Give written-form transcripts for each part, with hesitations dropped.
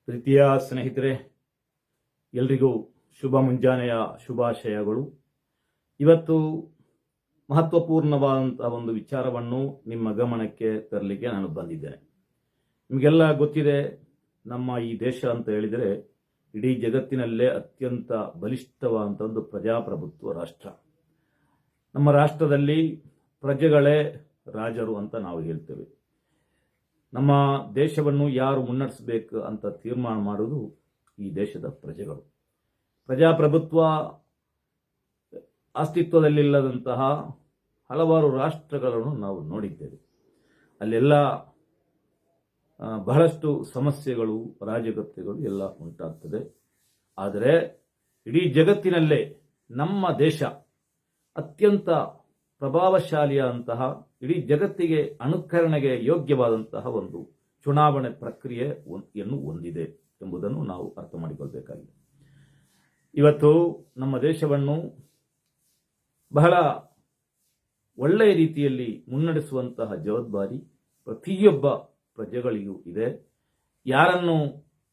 ಪ್ರೀತಿಯ ಸ್ನೇಹಿತರೆ, ಎಲ್ರಿಗೂ ಶುಭ ಮುಂಜಾನೆಯ ಶುಭಾಶಯಗಳು. ಇವತ್ತು ಮಹತ್ವಪೂರ್ಣವಾದಂತಹ ಒಂದು ವಿಚಾರವನ್ನು ನಿಮ್ಮ ಗಮನಕ್ಕೆ ತರಲಿಕ್ಕೆ ನಾನು ಬಂದಿದ್ದೇನೆ. ನಿಮಗೆಲ್ಲ ಗೊತ್ತಿದೆ, ನಮ್ಮ ಈ ದೇಶ ಅಂತ ಹೇಳಿದರೆ ಇಡೀ ಜಗತ್ತಿನಲ್ಲೇ ಅತ್ಯಂತ ಬಲಿಷ್ಠವಾದಂಥ ಒಂದು ಪ್ರಜಾಪ್ರಭುತ್ವ ರಾಷ್ಟ್ರ. ನಮ್ಮ ರಾಷ್ಟ್ರದಲ್ಲಿ ಪ್ರಜೆಗಳೇ ರಾಜರು ಅಂತ ನಾವು ಹೇಳ್ತೇವೆ. ನಮ್ಮ ದೇಶವನ್ನು ಯಾರು ಮುನ್ನಡೆಸಬೇಕು ಅಂತ ತೀರ್ಮಾನ ಮಾಡುವುದು ಈ ದೇಶದ ಪ್ರಜೆಗಳು. ಪ್ರಜಾಪ್ರಭುತ್ವ ಅಸ್ತಿತ್ವದಲ್ಲಿಲ್ಲದಂತಹ ಹಲವಾರು ರಾಷ್ಟ್ರಗಳನ್ನು ನಾವು ನೋಡಿದ್ದೇವೆ. ಅಲ್ಲೆಲ್ಲ ಬಹಳಷ್ಟು ಸಮಸ್ಯೆಗಳು, ಅರಾಜಕತೆಗಳು ಎಲ್ಲ ಉಂಟಾಗ್ತದೆ. ಆದರೆ ಇಡೀ ಜಗತ್ತಿನಲ್ಲೇ ನಮ್ಮ ದೇಶ ಅತ್ಯಂತ ಪ್ರಭಾವಶಾಲಿಯಾದಂತಹ, ಇಡೀ ಜಗತ್ತಿಗೆ ಅನುಕರಣೆಗೆ ಯೋಗ್ಯವಾದಂತಹ ಒಂದು ಚುನಾವಣೆ ಪ್ರಕ್ರಿಯೆಯನ್ನು ಹೊಂದಿದೆ ಎಂಬುದನ್ನು ನಾವು ಅರ್ಥ ಮಾಡಿಕೊಳ್ಳಬೇಕಾಗಿದೆ. ಇವತ್ತು ನಮ್ಮ ದೇಶವನ್ನು ಬಹಳ ಒಳ್ಳೆಯ ರೀತಿಯಲ್ಲಿ ಮುನ್ನಡೆಸುವಂತಹ ಜವಾಬ್ದಾರಿ ಪ್ರತಿಯೊಬ್ಬ ಪ್ರಜೆಗಳಿಗೂ ಇದೆ. ಯಾರನ್ನು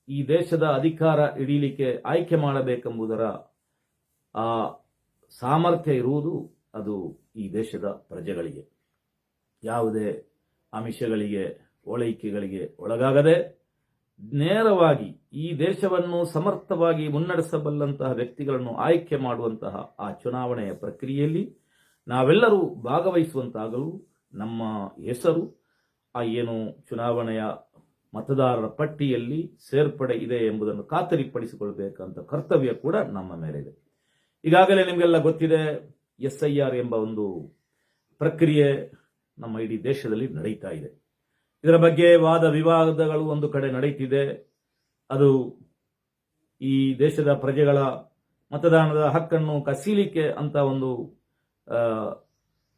ಈ ದೇಶದ ಅಧಿಕಾರ ಹಿಡಿಯಲಿಕ್ಕೆ ಆಯ್ಕೆ ಮಾಡಬೇಕೆಂಬುದರ ಆ ಸಾಮರ್ಥ್ಯ ಇರುವುದು ಅದು ಈ ದೇಶದ ಪ್ರಜೆಗಳಿಗೆ. ಯಾವುದೇ ಆಮಿಷಗಳಿಗೆ, ಓಲೈಕೆಗಳಿಗೆ ಒಳಗಾಗದೆ ನೇರವಾಗಿ ಈ ದೇಶವನ್ನು ಸಮರ್ಥವಾಗಿ ಮುನ್ನಡೆಸಬಲ್ಲಂತಹ ವ್ಯಕ್ತಿಗಳನ್ನು ಆಯ್ಕೆ ಮಾಡುವಂತಹ ಆ ಚುನಾವಣೆಯ ಪ್ರಕ್ರಿಯೆಯಲ್ಲಿ ನಾವೆಲ್ಲರೂ ಭಾಗವಹಿಸುವಂತಾಗಲು ನಮ್ಮ ಹೆಸರು ಆ ಏನು ಚುನಾವಣೆಯ ಮತದಾರರ ಪಟ್ಟಿಯಲ್ಲಿ ಸೇರ್ಪಡೆ ಇದೆ ಎಂಬುದನ್ನು ಖಾತರಿಪಡಿಸಿಕೊಳ್ಳಬೇಕಂತ ಕರ್ತವ್ಯ ಕೂಡ ನಮ್ಮ ಮೇಲಿದೆ. ಈಗಾಗಲೇ ನಿಮಗೆಲ್ಲ ಗೊತ್ತಿದೆ, SIR ಎಂಬ ಒಂದು ಪ್ರಕ್ರಿಯೆ ನಮ್ಮ ಇಡೀ ದೇಶದಲ್ಲಿ ನಡೀತಾ ಇದೆ. ಇದರ ಬಗ್ಗೆ ವಾದ ವಿವಾದಗಳು ಒಂದು ಕಡೆ ನಡೀತಿದೆ. ಅದು ಈ ದೇಶದ ಪ್ರಜೆಗಳ ಮತದಾನದ ಹಕ್ಕನ್ನು ಕಸಿಲಿಕ್ಕೆ ಅಂತ ಒಂದು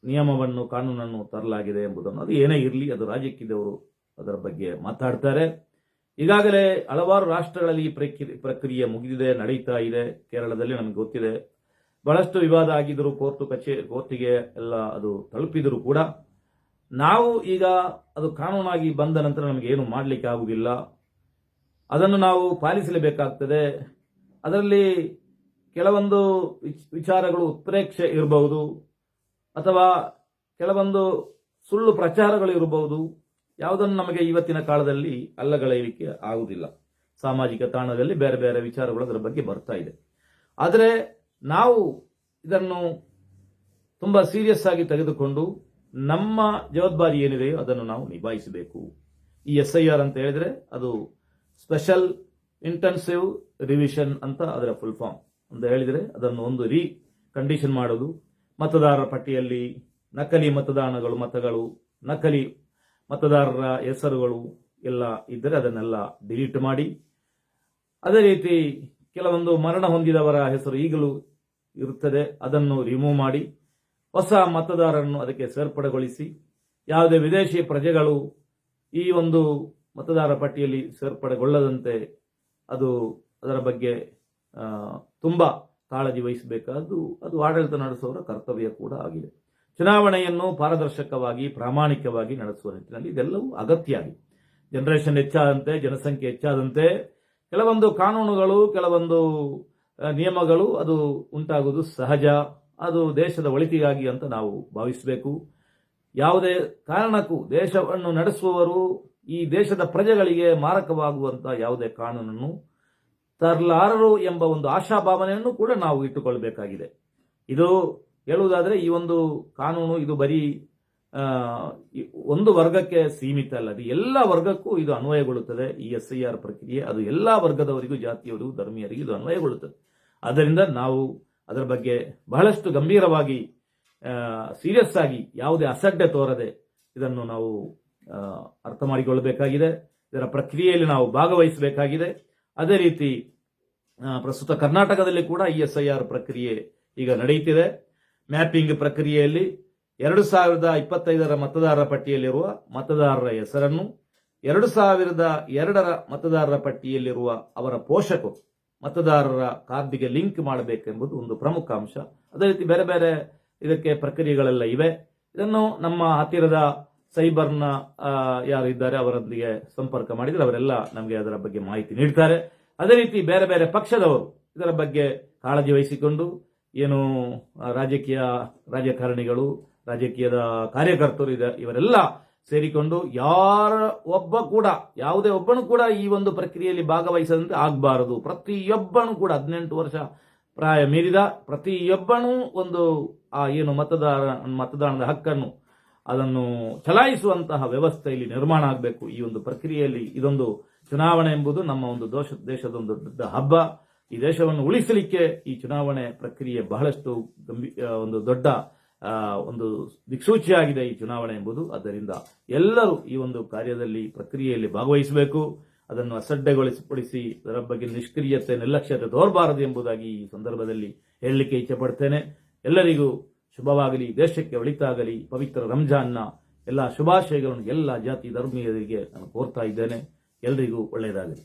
ನಿಯಮವನ್ನು, ಕಾನೂನನ್ನು ತರಲಾಗಿದೆ ಎಂಬುದನ್ನು, ಅದು ಏನೇ ಇರಲಿ, ಅದು ರಾಜಕೀಯದವರು ಅದರ ಬಗ್ಗೆ ಮಾತಾಡ್ತಾರೆ. ಈಗಾಗಲೇ ಹಲವಾರು ರಾಷ್ಟ್ರಗಳಲ್ಲಿ ಈ ಪ್ರಕ್ರಿಯೆ ಮುಗಿದಿದೆ, ನಡೀತಾ ಇದೆ. ಕೇರಳದಲ್ಲಿ ನಮಗೆ ಗೊತ್ತಿದೆ, ಬಹಳಷ್ಟು ವಿವಾದ ಆಗಿದ್ದರು, ಕೋರ್ಟಿಗೆ ಎಲ್ಲ ಅದು ತಲುಪಿದರೂ ಕೂಡ ನಾವು ಈಗ ಅದು ಕಾನೂನಾಗಿ ಬಂದ ನಂತರ ನಮಗೆ ಏನು ಮಾಡಲಿಕ್ಕೆ ಆಗುವುದಿಲ್ಲ. ಅದನ್ನು ನಾವು ಪಾಲಿಸಲೇಬೇಕಾಗ್ತದೆ. ಅದರಲ್ಲಿ ಕೆಲವೊಂದು ವಿಚಾರಗಳು ಉತ್ಪ್ರೇಕ್ಷೆ ಇರಬಹುದು, ಅಥವಾ ಕೆಲವೊಂದು ಸುಳ್ಳು ಪ್ರಚಾರಗಳು ಇರಬಹುದು. ಯಾವುದನ್ನು ನಮಗೆ ಇವತ್ತಿನ ಕಾಲದಲ್ಲಿ ಅಲ್ಲಗಳೆಯಲಿಕ್ಕೆ ಆಗುವುದಿಲ್ಲ. ಸಾಮಾಜಿಕ ತಾಣದಲ್ಲಿ ಬೇರೆ ಬೇರೆ ವಿಚಾರಗಳು ಅದರ ಬಗ್ಗೆ ಬರ್ತಾ ಇದೆ. ಆದರೆ ನಾವು ಇದನ್ನು ತುಂಬಾ ಸೀರಿಯಸ್ ಆಗಿ ತೆಗೆದುಕೊಂಡು ನಮ್ಮ ಜವಾಬ್ದಾರಿ ಏನಿದೆಯೋ ಅದನ್ನು ನಾವು ನಿಭಾಯಿಸಬೇಕು. ಈ SIR ಅಂತ ಹೇಳಿದ್ರೆ ಅದು ಸ್ಪೆಷಲ್ ಇಂಟೆನ್ಸಿವ್ ರಿವಿಷನ್ ಅಂತ ಅದರ ಫುಲ್ ಫಾರ್ಮ್ ಅಂತ ಹೇಳಿದರೆ, ಅದನ್ನು ಒಂದು ಕಂಡೀಷನ್ ಮಾಡೋದು. ಮತದಾರರ ಪಟ್ಟಿಯಲ್ಲಿ ನಕಲಿ ಮತಗಳು, ನಕಲಿ ಮತದಾರರ ಹೆಸರುಗಳು ಎಲ್ಲ ಇದ್ದರೆ ಅದನ್ನೆಲ್ಲ ಡಿಲೀಟ್ ಮಾಡಿ, ಅದೇ ರೀತಿ ಕೆಲವೊಂದು ಮರಣ ಹೊಂದಿದವರ ಹೆಸರು ಈಗಲೂ ಇರುತ್ತದೆ, ಅದನ್ನು ರಿಮೂವ್ ಮಾಡಿ ಹೊಸ ಮತದಾರರನ್ನು ಅದಕ್ಕೆ ಸೇರ್ಪಡೆಗೊಳಿಸಿ, ಯಾವುದೇ ವಿದೇಶಿ ಪ್ರಜೆಗಳು ಈ ಒಂದು ಮತದಾರರ ಪಟ್ಟಿಯಲ್ಲಿ ಸೇರ್ಪಡೆಗೊಳ್ಳದಂತೆ ಅದರ ಬಗ್ಗೆ ತುಂಬಾ ಕಾಳಜಿ ವಹಿಸಬೇಕಾದ್ದು ಅದು ಆಡಳಿತ ನಡೆಸುವವರ ಕರ್ತವ್ಯ ಕೂಡ ಆಗಿದೆ. ಚುನಾವಣೆಯನ್ನು ಪಾರದರ್ಶಕವಾಗಿ, ಪ್ರಾಮಾಣಿಕವಾಗಿ ನಡೆಸುವ ನಿಟ್ಟಿನಲ್ಲಿ ಇದೆಲ್ಲವೂ ಅಗತ್ಯ ಆಗಿದೆ. ಜನರೇಷನ್ ಹೆಚ್ಚಾದಂತೆ, ಜನಸಂಖ್ಯೆ ಹೆಚ್ಚಾದಂತೆ ಕೆಲವೊಂದು ಕಾನೂನುಗಳು, ಕೆಲವೊಂದು ನಿಯಮಗಳು ಅದು ಉಂಟಾಗುವುದು ಸಹಜ. ಅದು ದೇಶದ ಒಳಿತಿಗಾಗಿ ಅಂತ ನಾವು ಭಾವಿಸಬೇಕು. ಯಾವುದೇ ಕಾರಣಕ್ಕೂ ದೇಶವನ್ನು ನಡೆಸುವವರು ಈ ದೇಶದ ಪ್ರಜೆಗಳಿಗೆ ಮಾರಕವಾಗುವಂತಹ ಯಾವುದೇ ಕಾನೂನನ್ನು ತರಲಾರರು ಎಂಬ ಒಂದು ಆಶಾಭಾವನೆಯನ್ನು ಕೂಡ ನಾವು ಇಟ್ಟುಕೊಳ್ಳಬೇಕಾಗಿದೆ. ಇದು ಹೇಳುವುದಾದರೆ, ಈ ಒಂದು ಕಾನೂನು ಇದು ಬರೀ ಒಂದು ವರ್ಗಕ್ಕೆ ಸೀಮಿತ ಅಲ್ಲ, ಅದು ಎಲ್ಲ ವರ್ಗಕ್ಕೂ ಇದು ಅನ್ವಯಗೊಳ್ಳುತ್ತದೆ. ಈ SIR ಪ್ರಕ್ರಿಯೆ ಅದು ಎಲ್ಲಾ ವರ್ಗದವರಿಗೂ, ಜಾತಿಯವರಿಗೂ, ಧರ್ಮೀಯರಿಗೂ ಇದು ಅನ್ವಯಗೊಳ್ಳುತ್ತದೆ. ಆದ್ದರಿಂದ ನಾವು ಅದರ ಬಗ್ಗೆ ಬಹಳಷ್ಟು ಗಂಭೀರವಾಗಿ, ಸೀರಿಯಸ್ ಆಗಿ, ಯಾವುದೇ ಅಸಡ್ಡೆ ತೋರದೆ ಇದನ್ನು ನಾವು ಅರ್ಥ ಮಾಡಿಕೊಳ್ಳಬೇಕಾಗಿದೆ. ಇದರ ಪ್ರಕ್ರಿಯೆಯಲ್ಲಿ ನಾವು ಭಾಗವಹಿಸಬೇಕಾಗಿದೆ. ಅದೇ ರೀತಿ ಪ್ರಸ್ತುತ ಕರ್ನಾಟಕದಲ್ಲಿ ಕೂಡ ಈ SIR ಪ್ರಕ್ರಿಯೆ ಈಗ ನಡೆಯುತ್ತಿದೆ. ಮ್ಯಾಪಿಂಗ್ ಪ್ರಕ್ರಿಯೆಯಲ್ಲಿ 2025ರ ಮತದಾರರ ಪಟ್ಟಿಯಲ್ಲಿರುವ ಮತದಾರರ ಹೆಸರನ್ನು 2002ರ ಮತದಾರರ ಪಟ್ಟಿಯಲ್ಲಿರುವ ಅವರ ಪೋಷಕರು ಮತದಾರರ ಕಾರ್ಡ್ಗೆ ಲಿಂಕ್ ಮಾಡಬೇಕೆಂಬುದು ಒಂದು ಪ್ರಮುಖ ಅಂಶ. ಅದೇ ರೀತಿ ಬೇರೆ ಬೇರೆ ಇದಕ್ಕೆ ಪ್ರಕ್ರಿಯೆಗಳೆಲ್ಲ ಇವೆ. ಇದನ್ನು ನಮ್ಮ ಹತ್ತಿರದ ಸೈಬರ್ನ ಯಾರು ಇದ್ದಾರೆ ಅವರೊಂದಿಗೆ ಸಂಪರ್ಕ ಮಾಡಿದರೆ ಅವರೆಲ್ಲ ನಮಗೆ ಅದರ ಬಗ್ಗೆ ಮಾಹಿತಿ ನೀಡ್ತಾರೆ. ಅದೇ ರೀತಿ ಬೇರೆ ಬೇರೆ ಪಕ್ಷದವರು ಇದರ ಬಗ್ಗೆ ಕಾಳಜಿ ವಹಿಸಿಕೊಂಡು ಏನು ರಾಜಕಾರಣಿಗಳು, ರಾಜಕೀಯದ ಕಾರ್ಯಕರ್ತರು ಇವರೆಲ್ಲ ಸೇರಿಕೊಂಡು ಯಾವುದೇ ಒಬ್ಬನು ಕೂಡ ಈ ಒಂದು ಪ್ರಕ್ರಿಯೆಯಲ್ಲಿ ಭಾಗವಹಿಸದಂತೆ ಆಗಬಾರದು. ಪ್ರತಿಯೊಬ್ಬನು ಕೂಡ 18 ವರ್ಷ ಪ್ರಾಯ ಮೀರಿದ ಪ್ರತಿಯೊಬ್ಬನೂ ಒಂದು ಏನು ಮತದಾನದ ಹಕ್ಕನ್ನು ಅದನ್ನು ಚಲಾಯಿಸುವಂತಹ ವ್ಯವಸ್ಥೆ ಇಲ್ಲಿ ನಿರ್ಮಾಣ ಆಗಬೇಕು. ಈ ಒಂದು ಪ್ರಕ್ರಿಯೆಯಲ್ಲಿ ಇದೊಂದು ಚುನಾವಣೆ ಎಂಬುದು ನಮ್ಮ ಒಂದು ದೇಶದ ಒಂದು ದೊಡ್ಡ ಹಬ್ಬ. ಈ ದೇಶವನ್ನು ಉಳಿಸಲಿಕ್ಕೆ ಈ ಚುನಾವಣೆ ಪ್ರಕ್ರಿಯೆ ಬಹಳಷ್ಟು ಒಂದು ದೊಡ್ಡ ಒಂದು ದಿಕ್ಸೂಚಿಯಾಗಿದೆ ಈ ಚುನಾವಣೆ ಎಂಬುದು. ಆದ್ದರಿಂದ ಎಲ್ಲರೂ ಈ ಒಂದು ಪ್ರಕ್ರಿಯೆಯಲ್ಲಿ ಭಾಗವಹಿಸಬೇಕು. ಅದನ್ನು ಅಸಡ್ಡೆಗೊಳಿಸಿ ಅದರ ಬಗ್ಗೆ ನಿಷ್ಕ್ರಿಯತೆ, ನಿರ್ಲಕ್ಷ್ಯತೆ ತೋರಬಾರದು ಎಂಬುದಾಗಿ ಈ ಸಂದರ್ಭದಲ್ಲಿ ಹೇಳಲಿಕ್ಕೆ ಇಚ್ಛೆಪಡ್ತೇನೆ. ಎಲ್ಲರಿಗೂ ಶುಭವಾಗಲಿ, ದೇಶಕ್ಕೆ ಒಳಿತಾಗಲಿ. ಪವಿತ್ರ ರಂಜಾನ್ನ ಎಲ್ಲ ಶುಭಾಶಯಗಳನ್ನು ಎಲ್ಲ ಜಾತಿ ಧರ್ಮೀಯರಿಗೆ ನಾನು ಕೋರ್ತಾ ಇದ್ದೇನೆ. ಎಲ್ಲರಿಗೂ ಒಳ್ಳೆಯದಾಗಲಿ.